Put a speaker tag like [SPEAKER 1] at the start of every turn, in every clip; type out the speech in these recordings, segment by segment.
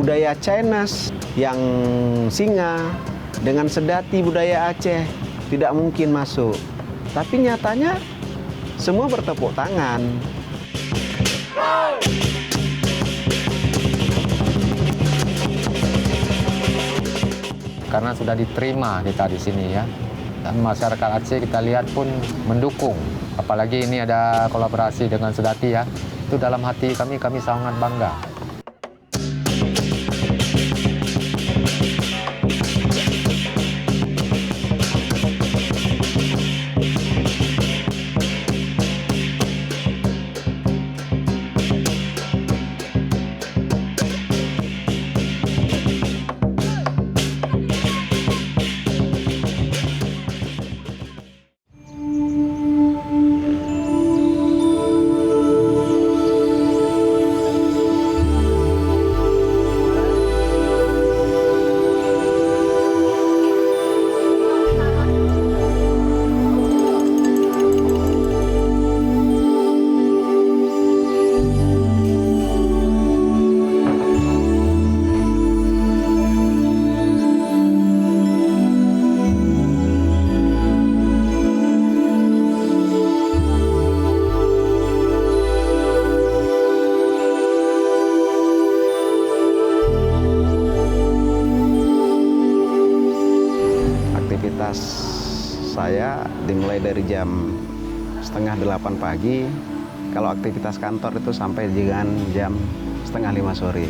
[SPEAKER 1] budaya Chinese yang singa dengan sedati budaya Aceh tidak mungkin masuk. Tapi nyatanya semua bertepuk tangan.
[SPEAKER 2] Karena sudah diterima kita di sini ya. Dan masyarakat Aceh kita lihat pun mendukung. Apalagi ini ada kolaborasi dengan Sedati ya. Itu dalam hati kami sangat bangga.
[SPEAKER 1] Aktivitas saya dimulai dari jam 7:30 pagi. Kalau aktivitas kantor itu sampai dengan jam 4:30 sore.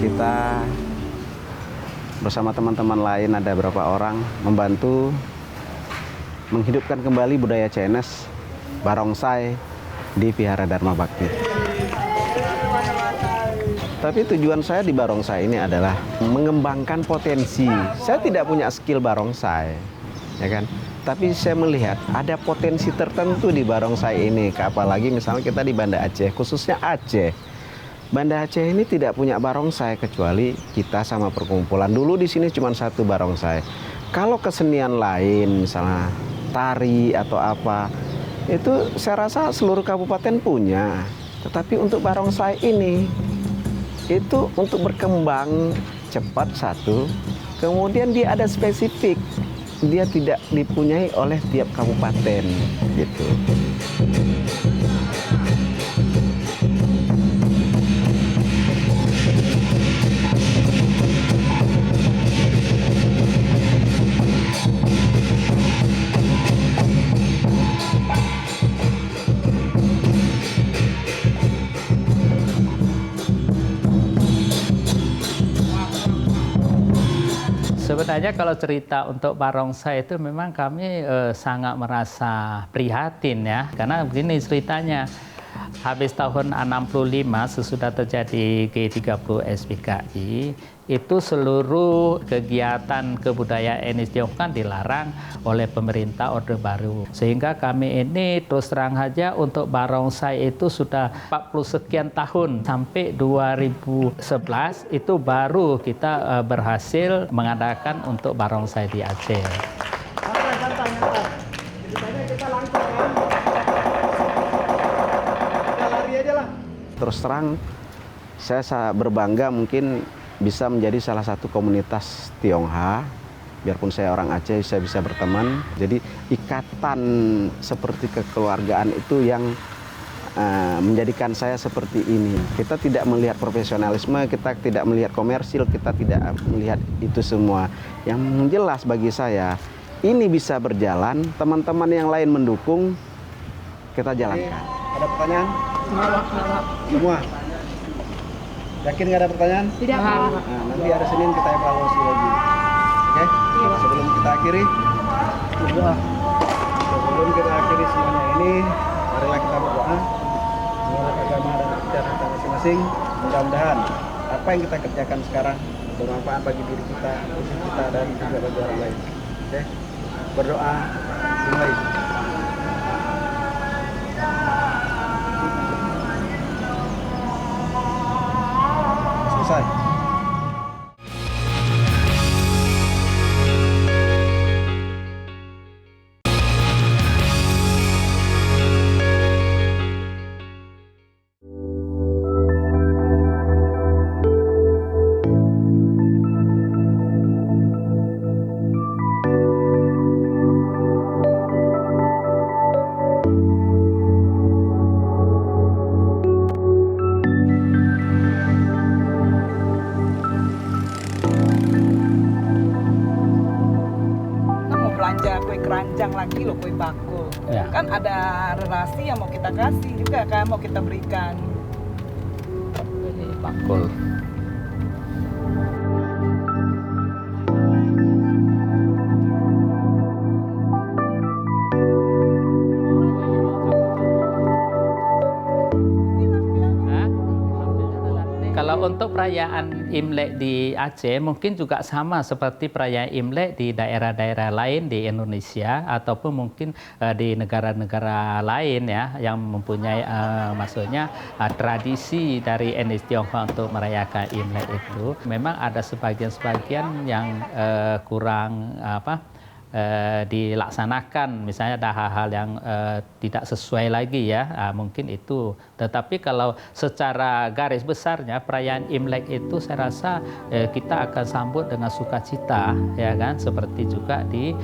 [SPEAKER 1] Kita bersama teman-teman lain, ada beberapa orang, membantu menghidupkan kembali budaya Chinese barongsai di Vihara Dharma Bakti. Tapi tujuan saya di barongsai ini adalah mengembangkan potensi. Saya tidak punya skill barongsai, ya kan? Tapi saya melihat ada potensi tertentu di barongsai ini. Apalagi misalnya kita di Banda Aceh, khususnya Aceh. Banda Aceh ini tidak punya barongsai kecuali kita sama perkumpulan. Dulu di sini cuma satu barongsai. Kalau kesenian lain, misalnya tari atau apa, itu saya rasa seluruh kabupaten punya. Tetapi untuk barongsai ini, itu untuk berkembang cepat satu, kemudian dia ada spesifik, dia tidak dipunyai oleh tiap kabupaten gitu.
[SPEAKER 3] Sebenarnya kalau cerita untuk barongsai itu memang kami sangat merasa prihatin ya. Karena begini ceritanya, habis tahun 65 sesudah terjadi G30 SPKI, itu seluruh kegiatan kebudayaan etnis Tionghoa dilarang oleh pemerintah Orde Baru. Sehingga kami ini terus terang saja untuk barongsai itu sudah 40 sekian tahun. Sampai 2011 itu baru kita berhasil mengadakan untuk barongsai di Aceh.
[SPEAKER 1] Terus terang, saya berbangga mungkin bisa menjadi salah satu komunitas Tionghoa. Biarpun saya orang Aceh, saya bisa berteman. Jadi ikatan seperti kekeluargaan itu yang menjadikan saya seperti ini. Kita tidak melihat profesionalisme, kita tidak melihat komersil, kita tidak melihat itu semua. Yang jelas bagi saya, ini bisa berjalan, teman-teman yang lain mendukung, kita jalankan. Ada pertanyaan? Semua? Yakin nggak ada pertanyaan?
[SPEAKER 4] Tidak, Pak.
[SPEAKER 1] Nah, nanti hari Senin kita evaluasi lagi. Oke? Sebelum kita akhiri, sebelum kita akhiri semuanya ini, marilah kita berdoa. Menurut agama dan ajaran kita masing-masing, mudah-mudahan apa yang kita kerjakan sekarang bermanfaat bagi diri kita, kita dan juga bagi orang lain. Oke? Berdoa dimulai. Selesai.
[SPEAKER 4] kue keranjang lagi loh, kue bakul.
[SPEAKER 3] Ya.
[SPEAKER 4] Kan ada relasi yang mau kita kasih juga kan, mau kita berikan.
[SPEAKER 3] Ini bakul. Kalau untuk perayaan Imlek di Aceh mungkin juga sama seperti perayaan Imlek di daerah-daerah lain di Indonesia ataupun mungkin di negara-negara lain ya yang mempunyai maksudnya tradisi dari etnis Tionghoa untuk merayakan Imlek itu. Memang ada sebagian-sebagian yang kurang dilaksanakan, misalnya ada hal-hal yang tidak sesuai lagi ya, mungkin itu. Tetapi kalau secara garis besarnya perayaan Imlek itu saya rasa kita akan sambut dengan sukacita, ya kan, seperti juga di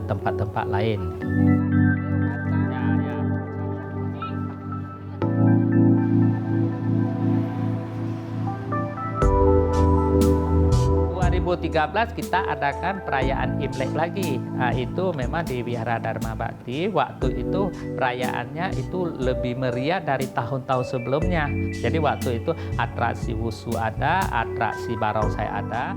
[SPEAKER 3] tempat-tempat lain. Ya, ya. 2013 kita adakan perayaan Imlek lagi. Nah, itu memang di Wihara Dharma Bhakti. Waktu itu perayaannya itu lebih meriah dari tahun-tahun sebelumnya. Jadi waktu itu atraksi wusu ada, atraksi barongsai ada.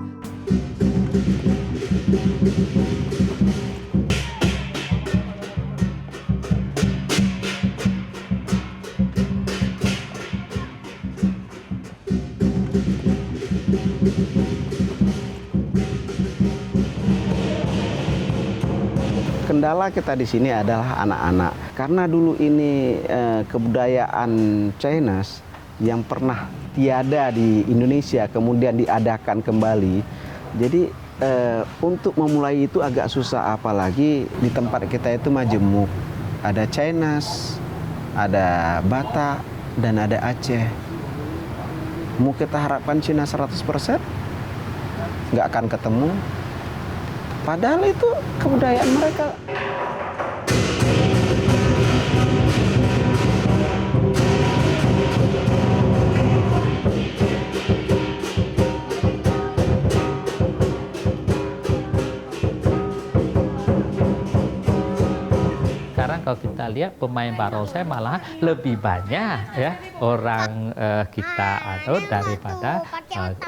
[SPEAKER 1] Kendala kita di sini adalah anak-anak. Karena dulu ini kebudayaan Chinese yang pernah tiada di Indonesia kemudian diadakan kembali. Jadi untuk memulai itu agak susah, apalagi di tempat kita itu majemuk. Ada Chinese, ada Batak, dan ada Aceh. Mau kita harapkan Cina 100%? Nggak akan ketemu. Padahal itu kebudayaan mereka.
[SPEAKER 3] Sekarang kalau kita lihat pemain barongsai malah lebih banyak ya orang kita atau daripada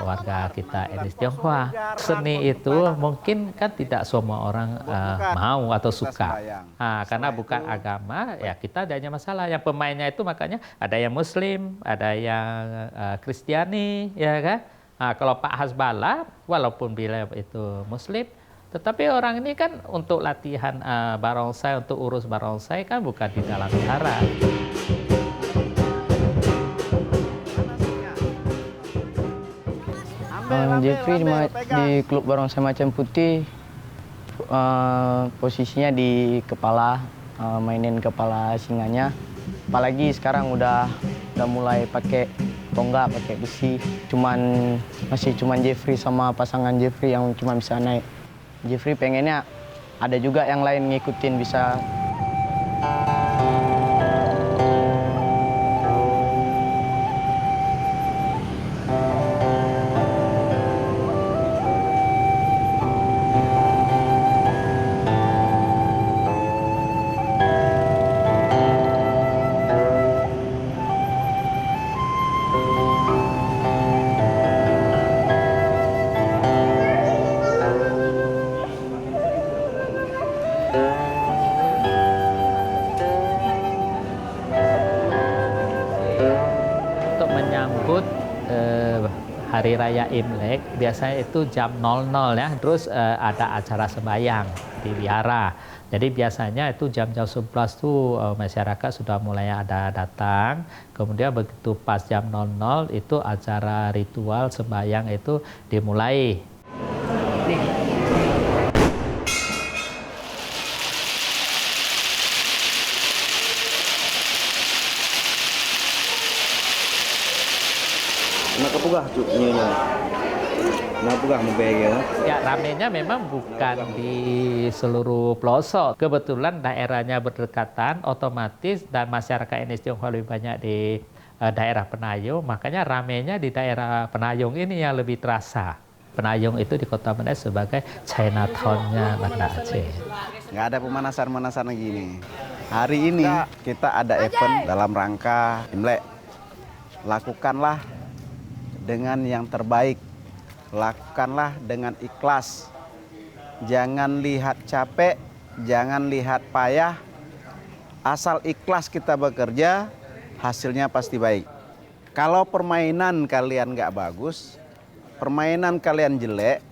[SPEAKER 3] warga kita etnis Tionghoa. Seni itu mungkin kan tidak semua orang mau atau suka. Karena bukan agama, ya kita adanya masalah. Yang pemainnya itu makanya ada yang Muslim, ada yang Kristiani, ya kan? Kalau Pak Hasbala, walaupun beliau itu Muslim, tetapi orang ini kan untuk latihan barongsai, untuk urus barongsai kan bukan di dalam wihara.
[SPEAKER 5] Jeffrey di klub barongsai Macan Putih posisinya di kepala, mainin kepala singanya. Apalagi sekarang udah mulai pakai tonggak, pakai besi. Masih cuman Jeffrey sama pasangan Jeffrey yang cuma bisa naik. Jeffrey pengennya ada juga yang lain ngikutin bisa.
[SPEAKER 3] Hari Raya Imlek biasanya itu jam 00 ya, terus ada acara sembahyang di wihara. Jadi biasanya itu jam-jam 11 tuh masyarakat sudah mulai ada datang. Kemudian begitu pas jam 00 itu acara ritual sembahyang itu dimulai.
[SPEAKER 1] Nakapugah cuk nyonya. Nakapugah mabege.
[SPEAKER 3] Ya, ramenya memang bukan di seluruh pelosok. Kebetulan daerahnya berdekatan, otomatis dan masyarakat etnis Tionghoa lebih banyak di daerah Penayung, makanya ramenya di daerah Penayung ini yang lebih terasa. Penayung itu di Kota Bandar sebagai Chinatown-nya Banda Aceh.
[SPEAKER 1] Nggak ada pemanasan-pemanasan gini. Hari ini kita ada event dalam rangka Imlek. Lakukanlah dengan yang terbaik. Lakukanlah dengan ikhlas. Jangan lihat capek, jangan lihat payah. Asal ikhlas kita bekerja, hasilnya pasti baik. Kalau permainan kalian nggak bagus, permainan kalian jelek,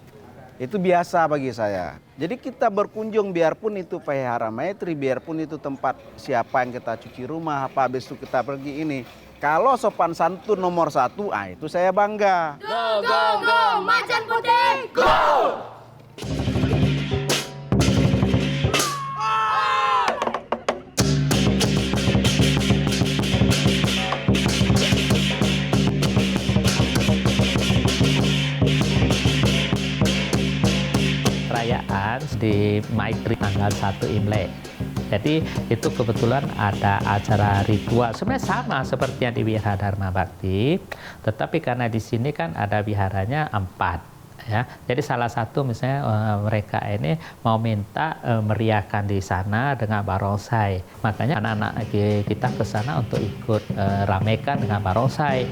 [SPEAKER 1] itu biasa bagi saya. Jadi kita berkunjung biarpun itu Vihara Maitri, biarpun itu tempat siapa yang kita cuci rumah, apa habis itu kita pergi ini. Kalau sopan santun nomor 1, itu saya bangga.
[SPEAKER 6] Go, go, go, Macan Putih, go!
[SPEAKER 3] Perayaan di Maitri tanggal 1 Imlek. Jadi itu kebetulan ada acara ritual. Sebenarnya sama seperti yang di Wihara Dharma Bakti, tetapi karena di sini kan ada wiharanya 4. Ya, jadi salah satu misalnya mereka ini mau minta meriahkan di sana dengan barongsai. Makanya anak-anak kita ke sana untuk ikut ramekan dengan barongsai.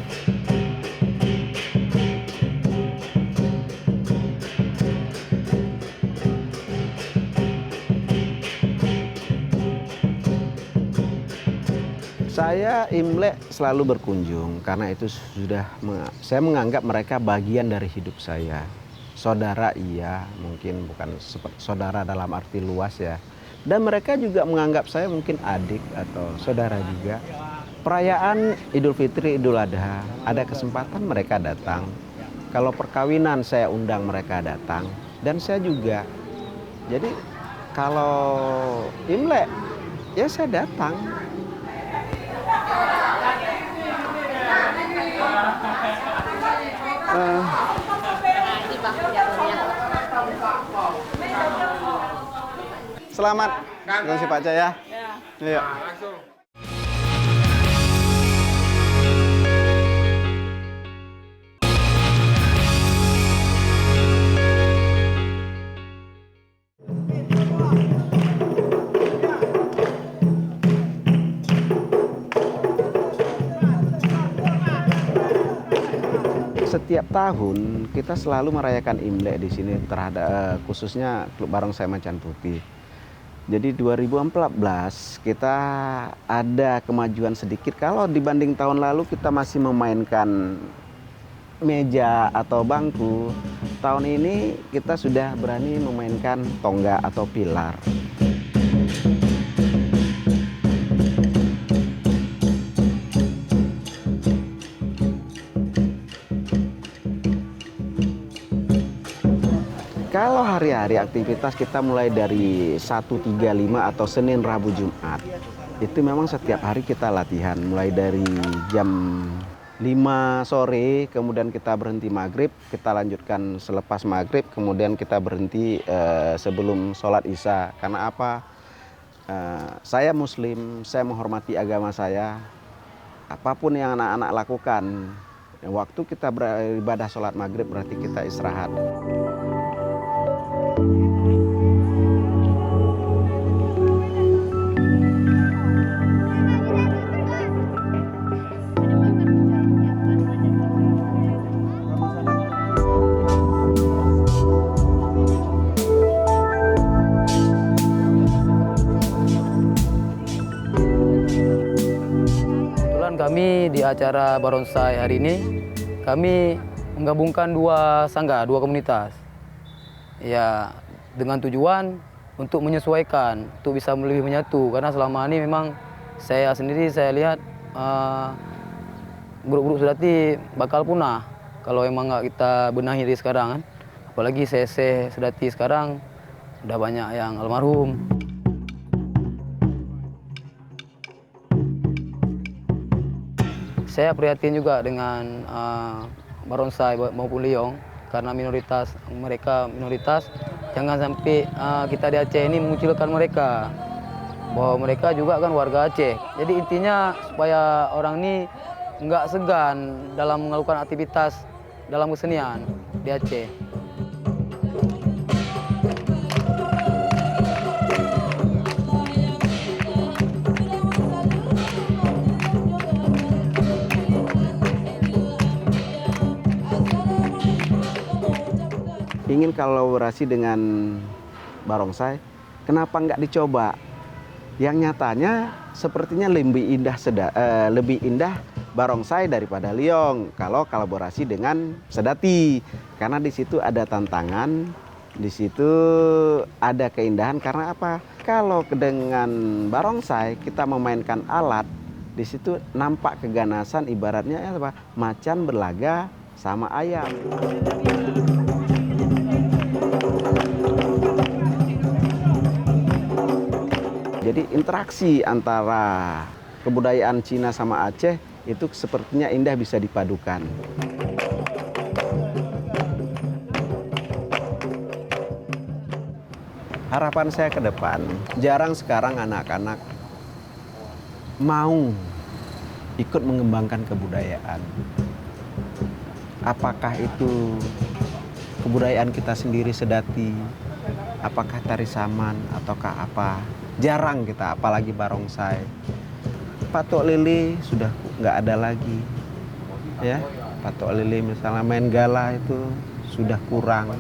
[SPEAKER 1] Saya Imlek selalu berkunjung karena itu saya menganggap mereka bagian dari hidup saya. Saudara iya, mungkin bukan saudara dalam arti luas ya. Dan mereka juga menganggap saya mungkin adik atau saudara juga. Perayaan Idul Fitri, Idul Adha, ada kesempatan mereka datang. Kalau perkawinan saya undang mereka datang dan saya juga. Jadi kalau Imlek ya saya datang. Selamat, terima kasih Pak Caya. Iya. Setiap tahun kita selalu merayakan Imlek di sini terhadap khususnya Klub Barongsai Macan Putih. Jadi 2014 kita ada kemajuan sedikit. Kalau dibanding tahun lalu kita masih memainkan meja atau bangku. Tahun ini kita sudah berani memainkan tonggak atau pilar. Kalau hari-hari aktivitas kita mulai dari 1.35 atau Senin, Rabu, Jumat. Itu memang setiap hari kita latihan. Mulai dari jam 5 sore, kemudian kita berhenti maghrib. Kita lanjutkan selepas maghrib, kemudian kita berhenti sebelum sholat isya. Karena apa? Saya muslim, saya menghormati agama saya. Apapun yang anak-anak lakukan, waktu kita beribadah sholat maghrib berarti kita istirahat.
[SPEAKER 5] Kami di acara Barongsai hari ini, kami menggabungkan dua komunitas. Ya, dengan tujuan untuk menyesuaikan, untuk bisa lebih menyatu. Karena selama ini memang saya sendiri saya lihat grup-grup sedati bakal punah kalau emang nggak kita benahi dari sekarang kan. Apalagi CC sedati sekarang udah banyak yang almarhum. Saya prihatin juga dengan Barongsai maupun Liong karena mereka minoritas. Jangan sampai kita di Aceh ini mengucilkan mereka, bahwa mereka juga kan warga Aceh. Jadi intinya supaya orang ini nggak segan dalam melakukan aktivitas dalam kesenian di Aceh.
[SPEAKER 1] ingin kolaborasi dengan barongsai, kenapa nggak dicoba? Yang nyatanya sepertinya lebih indah barongsai daripada liong kalau kolaborasi dengan sedati, karena di situ ada tantangan, di situ ada keindahan. Karena apa? Kalau dengan barongsai kita memainkan alat, di situ nampak keganasan, ibaratnya apa? Macan berlaga sama ayam. Jadi interaksi antara kebudayaan Cina sama Aceh itu sepertinya indah bisa dipadukan. Harapan saya ke depan, jarang sekarang anak-anak mau ikut mengembangkan kebudayaan. Apakah itu kebudayaan kita sendiri sedati, apakah tari saman, ataukah apa. Jarang kita, apalagi barongsai. Patok lele sudah nggak ada lagi, ya. Patok lele misalnya main gala itu sudah kurang.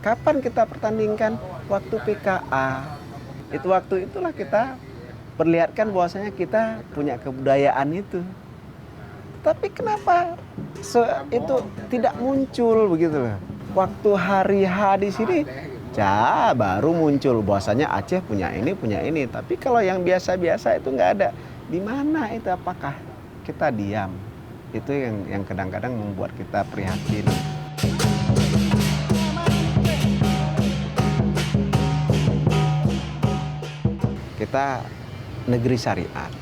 [SPEAKER 1] Kapan kita pertandingkan? Waktu PKA. Itulah kita perlihatkan bahwasanya kita punya kebudayaan itu. Tapi kenapa itu tidak muncul begitu loh? Waktu hari H di sini, baru muncul bahwasanya Aceh punya ini. Tapi kalau yang biasa-biasa itu nggak ada. Di mana itu? Apakah kita diam? Itu yang kadang-kadang membuat kita prihatin. Kita negeri syariat.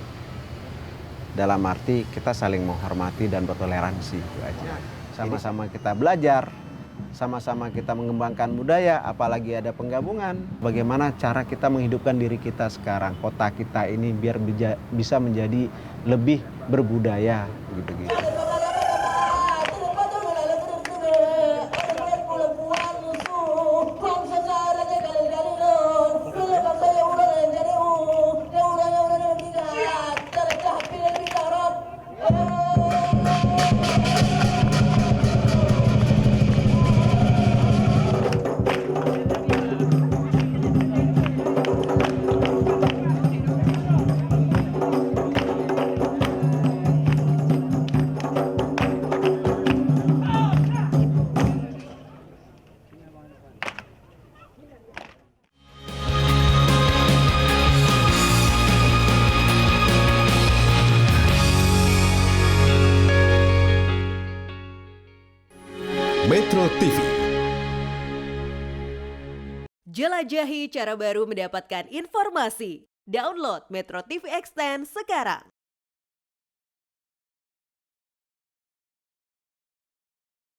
[SPEAKER 1] Dalam arti kita saling menghormati dan bertoleransi. Itu aja. Sama-sama kita belajar, sama-sama kita mengembangkan budaya, apalagi ada penggabungan. Bagaimana cara kita menghidupkan diri kita sekarang, kota kita ini biar bisa menjadi lebih berbudaya gitu-gitu.
[SPEAKER 7] Metro TV.
[SPEAKER 8] Jelajahi cara baru mendapatkan informasi. Download Metro TV Extend sekarang.